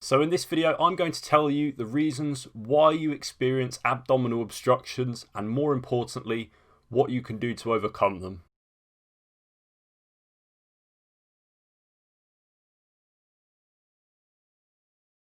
So in this video, I'm going to tell you the reasons why you experience abdominal obstructions and, more importantly, what you can do to overcome them.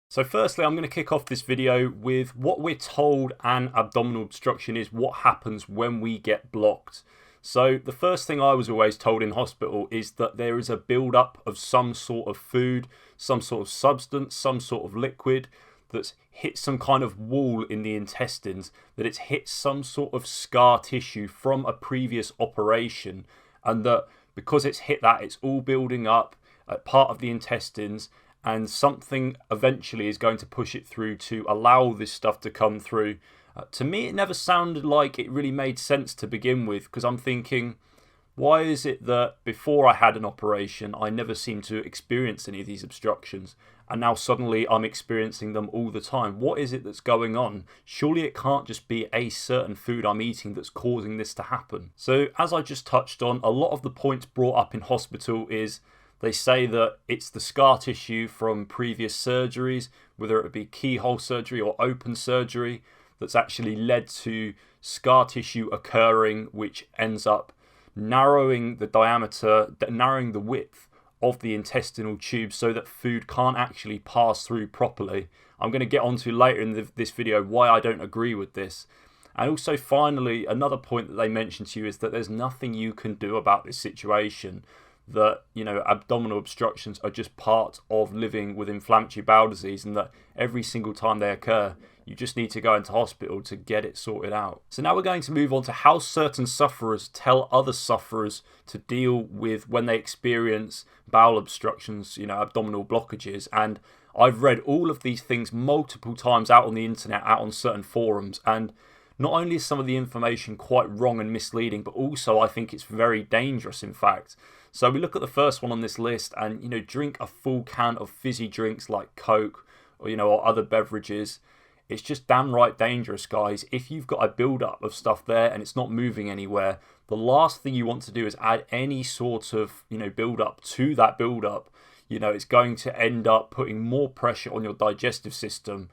So firstly, I'm going to kick off this video with what we're told an abdominal obstruction is, what happens when we get blocked. So the first thing I was always told in hospital is that there is a build-up of some sort of food, some sort of substance, some sort of liquid that's hit some kind of wall in the intestines, that it's hit some sort of scar tissue from a previous operation, and that because it's hit that, it's all building up at part of the intestines, and something eventually is going to push it through to allow this stuff to come through. To me, it never sounded like it really made sense to begin with, because I'm thinking, why is it that before I had an operation, I never seemed to experience any of these obstructions, and now suddenly I'm experiencing them all the time? What is it that's going on? Surely it can't just be a certain food I'm eating that's causing this to happen. So as I just touched on, a lot of the points brought up in hospital is they say that it's the scar tissue from previous surgeries, whether it be keyhole surgery or open surgery, that's actually led to scar tissue occurring, which ends up narrowing the diameter, narrowing the width of the intestinal tube so that food can't actually pass through properly. I'm going to get onto later in this video why I don't agree with this. And also, finally, another point that they mention to you is that there's nothing you can do about this situation. That, abdominal obstructions are just part of living with inflammatory bowel disease, and that every single time they occur, you just need to go into hospital to get it sorted out. So now we're going to move on to how certain sufferers tell other sufferers to deal with when they experience bowel obstructions, abdominal blockages. And I've read all of these things multiple times out on the internet, out on certain forums, and not only is some of the information quite wrong and misleading, but also I think it's very dangerous, in fact. So we look at the first one on this list, and drink a full can of fizzy drinks like Coke or other beverages. It's just damn right dangerous, guys. If you've got a build-up of stuff there and it's not moving anywhere, the last thing you want to do is add any sort of build-up to that build-up. It's going to end up putting more pressure on your digestive system.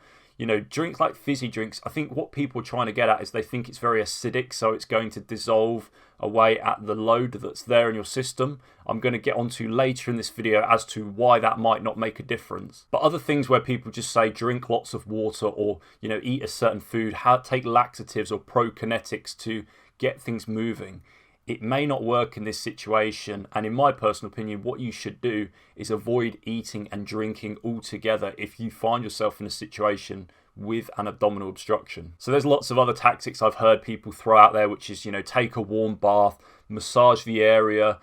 Drinks like fizzy drinks, I think what people are trying to get at is they think it's very acidic, so it's going to dissolve away at the load that's there in your system. I'm going to get onto later in this video as to why that might not make a difference. But other things where people just say drink lots of water or eat a certain food, take laxatives or prokinetics to get things moving. It may not work in this situation, and in my personal opinion, what you should do is avoid eating and drinking altogether if you find yourself in a situation with an abdominal obstruction. So there's lots of other tactics I've heard people throw out there, which is, take a warm bath, massage the area,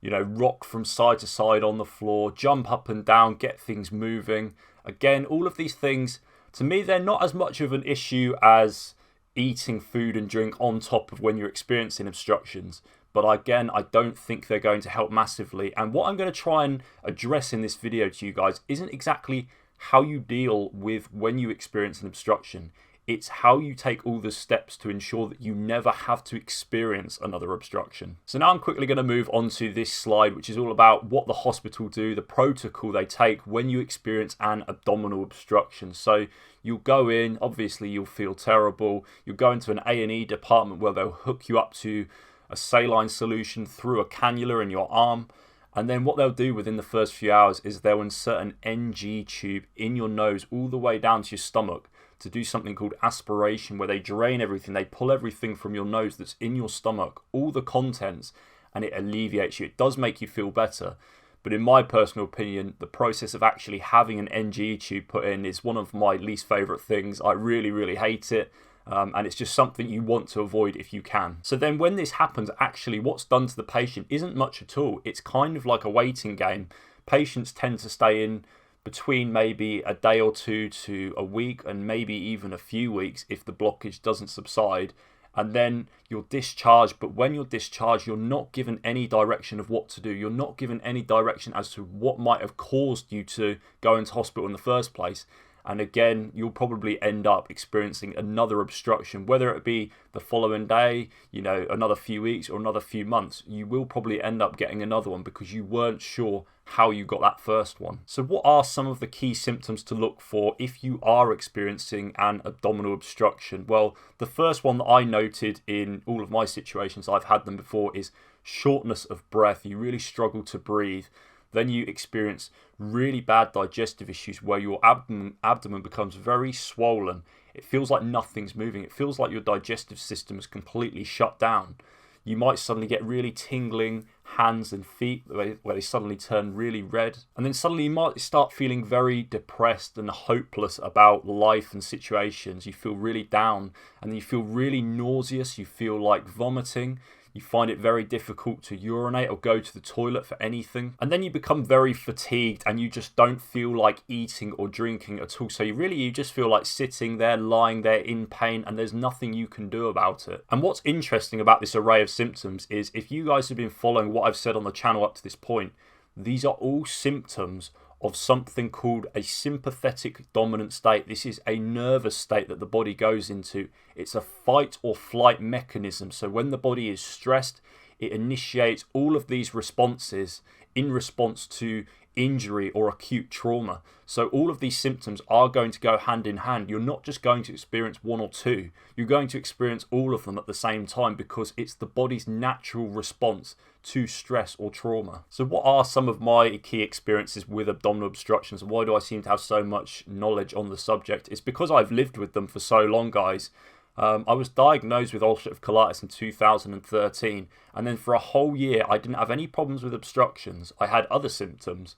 rock from side to side on the floor, jump up and down, get things moving. Again, all of these things, to me, they're not as much of an issue as eating food and drink on top of when you're experiencing obstructions. But again, I don't think they're going to help massively. And what I'm going to try and address in this video to you guys isn't exactly how you deal with when you experience an obstruction. It's how you take all the steps to ensure that you never have to experience another obstruction. So now I'm quickly going to move on to this slide, which is all about what the hospital do, the protocol they take when you experience an abdominal obstruction. So you'll go in, obviously you'll feel terrible. You'll go into an A&E department where they'll hook you up to a saline solution through a cannula in your arm. And then what they'll do within the first few hours is they'll insert an NG tube in your nose all the way down to your stomach to do something called aspiration, where they drain everything, they pull everything from your nose that's in your stomach, all the contents, and it alleviates you. It does make you feel better. But in my personal opinion, the process of actually having an NG tube put in is one of my least favourite things. I really, really hate it. And it's just something you want to avoid if you can. So then when this happens, actually what's done to the patient isn't much at all. It's kind of like a waiting game. Patients tend to stay in between maybe a day or two to a week, and maybe even a few weeks if the blockage doesn't subside. And then you're discharged, but when you're discharged, you're not given any direction of what to do. You're not given any direction as to what might have caused you to go into hospital in the first place. And again, you'll probably end up experiencing another obstruction, whether it be the following day, you know, another few weeks or another few months. You will probably end up getting another one because you weren't sure how you got that first one. So what are some of the key symptoms to look for if you are experiencing an abdominal obstruction? Well, the first one that I noted in all of my situations, I've had them before, is shortness of breath. You really struggle to breathe. Then you experience really bad digestive issues where your abdomen becomes very swollen. It feels like nothing's moving. It feels like your digestive system is completely shut down. You might suddenly get really tingling hands and feet where they suddenly turn really red. And then suddenly you might start feeling very depressed and hopeless about life and situations. You feel really down and you feel really nauseous. You feel like vomiting. You find it very difficult to urinate or go to the toilet for anything. And then you become very fatigued and you just don't feel like eating or drinking at all. So you just feel like sitting there, lying there in pain, and there's nothing you can do about it. And what's interesting about this array of symptoms is, if you guys have been following what I've said on the channel up to this point, these are all symptoms of something called a sympathetic dominant state. This is a nervous state that the body goes into. It's a fight or flight mechanism. So when the body is stressed, it initiates all of these responses in response to injury or acute trauma. So all of these symptoms are going to go hand in hand. You're not just going to experience one or two. You're going to experience all of them at the same time because it's the body's natural response to stress or trauma. So what are some of my key experiences with abdominal obstructions, and why do I seem to have so much knowledge on the subject? It's because I've lived with them for so long, guys. I was diagnosed with ulcerative colitis in 2013, and then for a whole year I didn't have any problems with obstructions. I had other symptoms,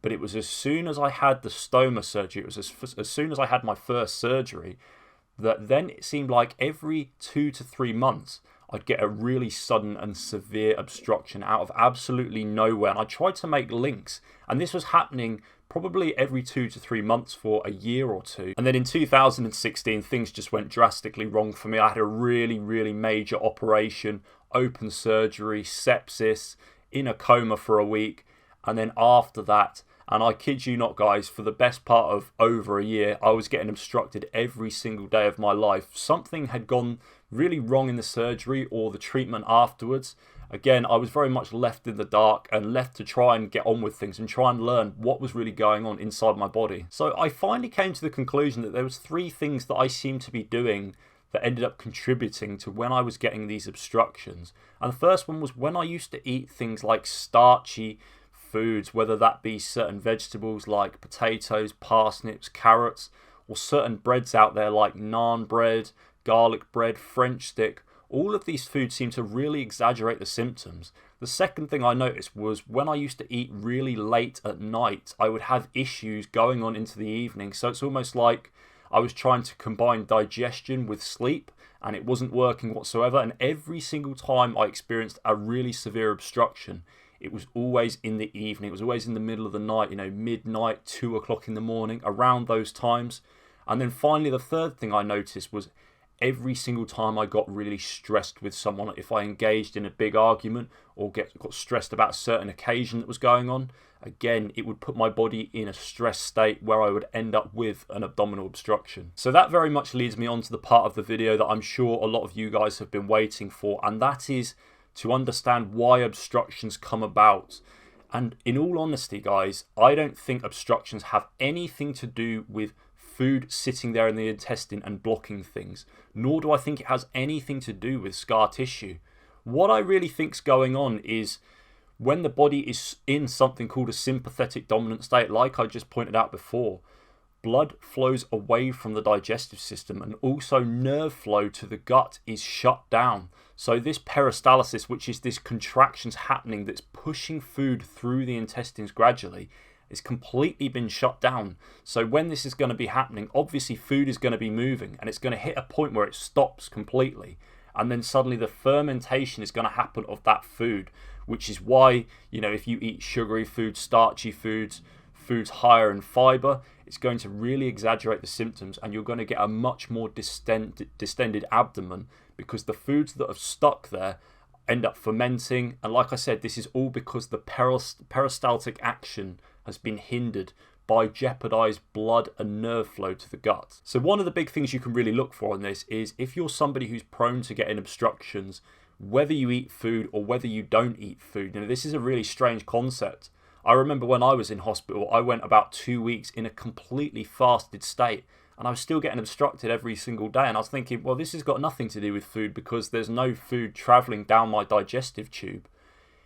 but it was as soon as I had the stoma surgery, it was as soon as I had my first surgery, that then it seemed like every 2 to 3 months I'd get a really sudden and severe obstruction out of absolutely nowhere. And I tried to make links, and this was happening probably every 2 to 3 months for a year or two. And then in 2016, things just went drastically wrong for me. I had a really, really major operation, open surgery, sepsis, in a coma for a week. And then after that, and I kid you not, guys, for the best part of over a year, I was getting obstructed every single day of my life. Something had gone really wrong in the surgery or the treatment afterwards. Again, I was very much left in the dark and left to try and get on with things and try and learn what was really going on inside my body. So I finally came to the conclusion that there was 3 things that I seemed to be doing that ended up contributing to when I was getting these obstructions. And the first one was when I used to eat things like starchy foods, whether that be certain vegetables like potatoes, parsnips, carrots, or certain breads out there like naan bread, garlic bread, French stick. All of these foods seem to really exaggerate the symptoms. The second thing I noticed was when I used to eat really late at night, I would have issues going on into the evening. So it's almost like I was trying to combine digestion with sleep, and it wasn't working whatsoever. And every single time I experienced a really severe obstruction, it was always in the evening. It was always in the middle of the night, midnight, 2 o'clock in the morning, around those times. And then finally, the third thing I noticed was every single time I got really stressed with someone, if I engaged in a big argument or got stressed about a certain occasion that was going on, again, it would put my body in a stress state where I would end up with an abdominal obstruction. So that very much leads me on to the part of the video that I'm sure a lot of you guys have been waiting for, and that is to understand why obstructions come about. And in all honesty, guys, I don't think obstructions have anything to do with food sitting there in the intestine and blocking things, nor do I think it has anything to do with scar tissue. What I really think's going on is when the body is in something called a sympathetic dominant state, like I just pointed out before, blood flows away from the digestive system, and also nerve flow to the gut is shut down. So this peristalsis, which is this contractions happening that's pushing food through the intestines gradually, it's completely been shut down. So when this is going to be happening, obviously food is going to be moving, and it's going to hit a point where it stops completely, and then suddenly the fermentation is going to happen of that food, which is why, if you eat sugary foods, starchy foods, foods higher in fiber, it's going to really exaggerate the symptoms, and you're going to get a much more distended abdomen, because the foods that have stuck there end up fermenting. And like I said, this is all because the peristaltic action has been hindered by jeopardise blood and nerve flow to the gut. So one of the big things you can really look for in this is if you're somebody who's prone to getting obstructions, whether you eat food or whether you don't eat food. You know, this is a really strange concept. I remember when I was in hospital, I went about 2 weeks in a completely fasted state and I was still getting obstructed every single day. And I was thinking, well, this has got nothing to do with food because there's no food travelling down my digestive tube.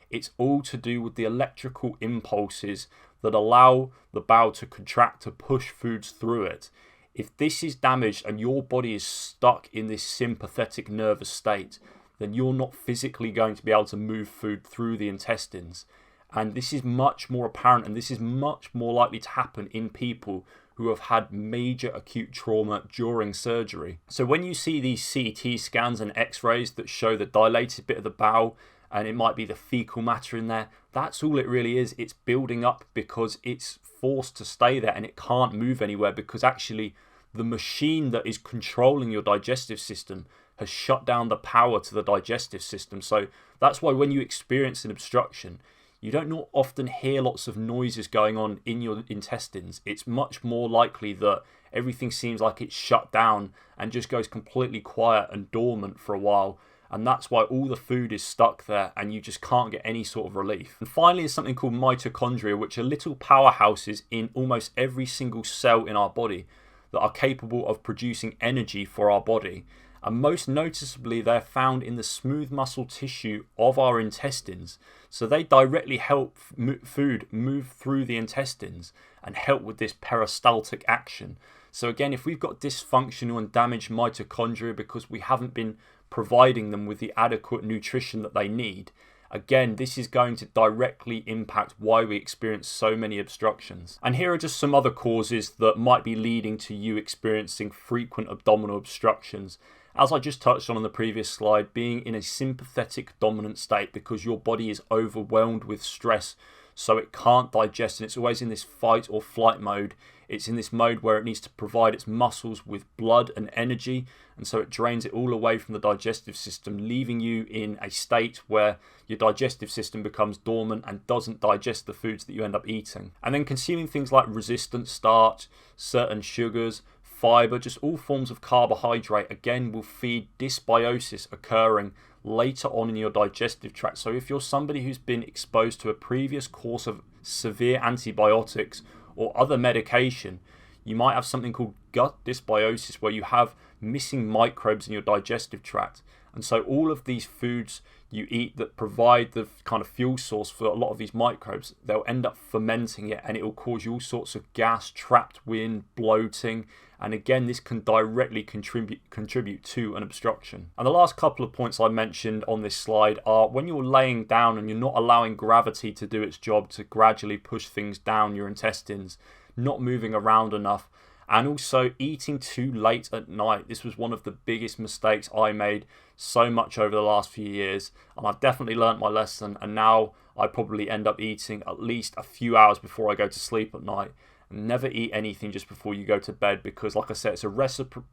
It's all to do with the electrical impulses that allow the bowel to contract to push foods through it. If this is damaged and your body is stuck in this sympathetic nervous state, then you're not physically going to be able to move food through the intestines. And this is much more apparent, and this is much more likely to happen in people who have had major acute trauma during surgery. So when you see these CT scans and x-rays that show the dilated bit of the bowel, and it might be the fecal matter in there, that's all it really is. It's building up because it's forced to stay there and it can't move anywhere because actually the machine that is controlling your digestive system has shut down the power to the digestive system. So that's why when you experience an obstruction, you don't not often hear lots of noises going on in your intestines. It's much more likely that everything seems like it's shut down and just goes completely quiet and dormant for a while. And that's why all the food is stuck there and you just can't get any sort of relief. And finally is something called mitochondria, which are little powerhouses in almost every single cell in our body that are capable of producing energy for our body. And most noticeably, they're found in the smooth muscle tissue of our intestines. So they directly help food move through the intestines and help with this peristaltic action. So again, if we've got dysfunctional and damaged mitochondria because we haven't been providing them with the adequate nutrition that they need, again, this is going to directly impact why we experience so many obstructions. And here are just some other causes that might be leading to you experiencing frequent abdominal obstructions. As I just touched on the previous slide, being in a sympathetic dominant state because your body is overwhelmed with stress, so it can't digest and it's always in this fight or flight mode. It's in this mode where it needs to provide its muscles with blood and energy, and so it drains it all away from the digestive system, leaving you in a state where your digestive system becomes dormant and doesn't digest the foods that you end up eating. And then consuming things like resistant starch, certain sugars, fiber, just all forms of carbohydrate, again, will feed dysbiosis occurring later on in your digestive tract. So if you're somebody who's been exposed to a previous course of severe antibiotics or other medication, you might have something called gut dysbiosis where you have missing microbes in your digestive tract. And so all of these foods you eat that provide the kind of fuel source for a lot of these microbes, they'll end up fermenting it and it will cause you all sorts of gas, trapped wind, bloating. And again, this can directly contribute to an obstruction. And the last couple of points I mentioned on this slide are when you're laying down and you're not allowing gravity to do its job to gradually push things down your intestines, not moving around enough, and also eating too late at night. This was one of the biggest mistakes I made so much over the last few years, and I've definitely learnt my lesson, and now I probably end up eating at least a few hours before I go to sleep at night. Never eat anything just before you go to bed because, like I said, it's a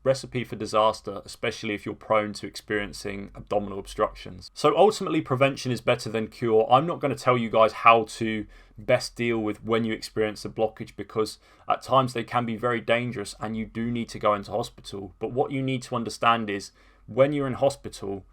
recipe for disaster, especially if you're prone to experiencing abdominal obstructions. So ultimately, prevention is better than cure. I'm not going to tell you guys how to best deal with when you experience a blockage because at times they can be very dangerous and you do need to go into hospital. But what you need to understand is when you're in hospital,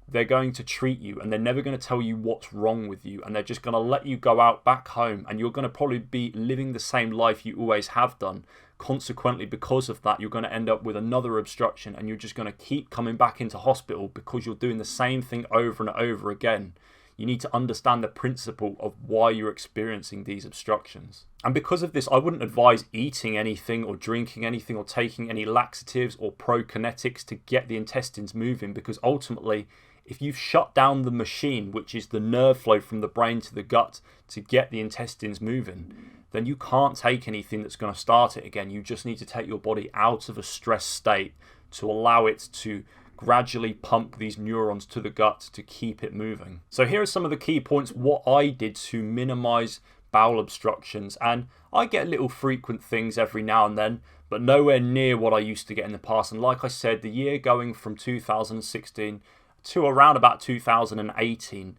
they're going to treat you and they're never going to tell you what's wrong with you, and they're just going to let you go out back home and you're going to probably be living the same life you always have done. Consequently, because of that, you're going to end up with another obstruction and you're just going to keep coming back into hospital because you're doing the same thing over and over again. You need to understand the principle of why you're experiencing these obstructions. And because of this, I wouldn't advise eating anything or drinking anything or taking any laxatives or prokinetics to get the intestines moving, because ultimately, if you've shut down the machine, which is the nerve flow from the brain to the gut to get the intestines moving, then you can't take anything that's going to start it again. You just need to take your body out of a stress state to allow it to gradually pump these neurons to the gut to keep it moving. So here are some of the key points what I did to minimize bowel obstructions, and I get little frequent things every now and then, but nowhere near what I used to get in the past. And like I said, the year going from 2016 to around about 2018,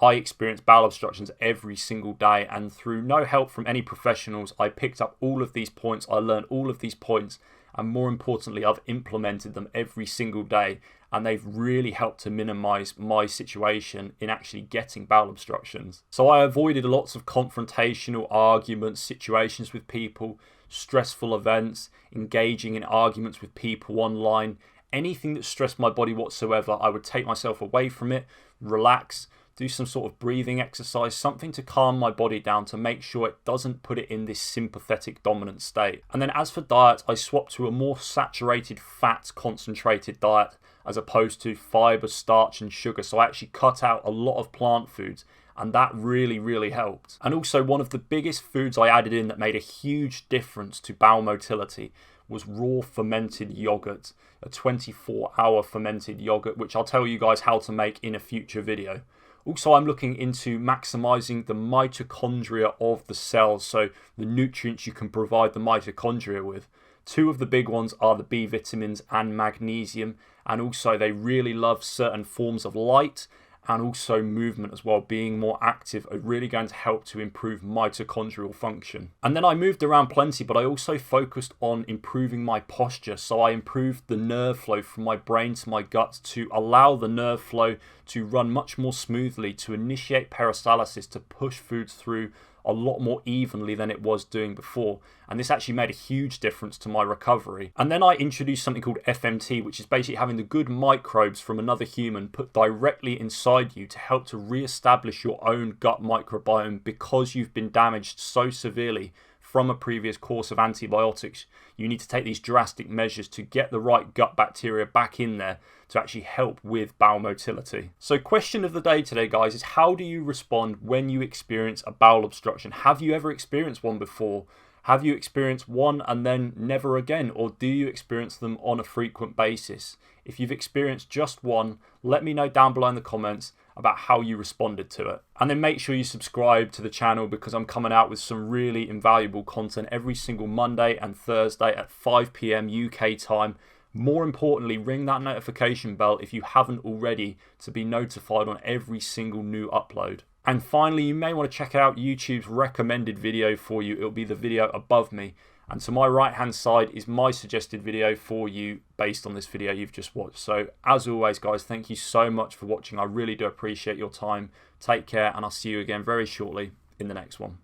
I experienced bowel obstructions every single day, and through no help from any professionals, I picked up all of these points, I learned all of these points, and more importantly, I've implemented them every single day, and they've really helped to minimize my situation in actually getting bowel obstructions. So I avoided lots of confrontational arguments, situations with people, stressful events, engaging in arguments with people online. Anything that stressed my body whatsoever, I would take myself away from it, relax, do some sort of breathing exercise, something to calm my body down to make sure it doesn't put it in this sympathetic dominant state. And then as for diet, I swapped to a more saturated fat concentrated diet as opposed to fiber, starch and sugar. So I actually cut out a lot of plant foods, and that really helped. And also one of the biggest foods I added in that made a huge difference to bowel motility was raw fermented yogurt, a 24-hour fermented yogurt, which I'll tell you guys how to make in a future video. Also, I'm looking into maximizing the mitochondria of the cells, so the nutrients you can provide the mitochondria with. Two of the big ones are the B vitamins and magnesium, and also they really love certain forms of light and also movement as well. Being more active are really going to help to improve mitochondrial function. And then I moved around plenty, but I also focused on improving my posture. So I improved the nerve flow from my brain to my gut to allow the nerve flow to run much more smoothly, to initiate peristalsis, to push foods through a lot more evenly than it was doing before, and this actually made a huge difference to my recovery. And then I introduced something called FMT, which is basically having the good microbes from another human put directly inside you to help to re-establish your own gut microbiome because you've been damaged so severely from a previous course of antibiotics. You need to take these drastic measures to get the right gut bacteria back in there to actually help with bowel motility. So question of the day today, guys, is how do you respond when you experience a bowel obstruction? Have you ever experienced one before? Have you experienced one and then never again? Or do you experience them on a frequent basis? If you've experienced just one, let me know down below in the comments about how you responded to it. And then make sure you subscribe to the channel because I'm coming out with some really invaluable content every single Monday and Thursday at 5 PM UK time. More importantly, ring that notification bell if you haven't already to be notified on every single new upload. And finally, you may want to check out YouTube's recommended video for you. It'll be the video above me. And to my right hand side is my suggested video for you based on this video you've just watched. So as always, guys, thank you so much for watching. I really do appreciate your time. Take care, and I'll see you again very shortly in the next one.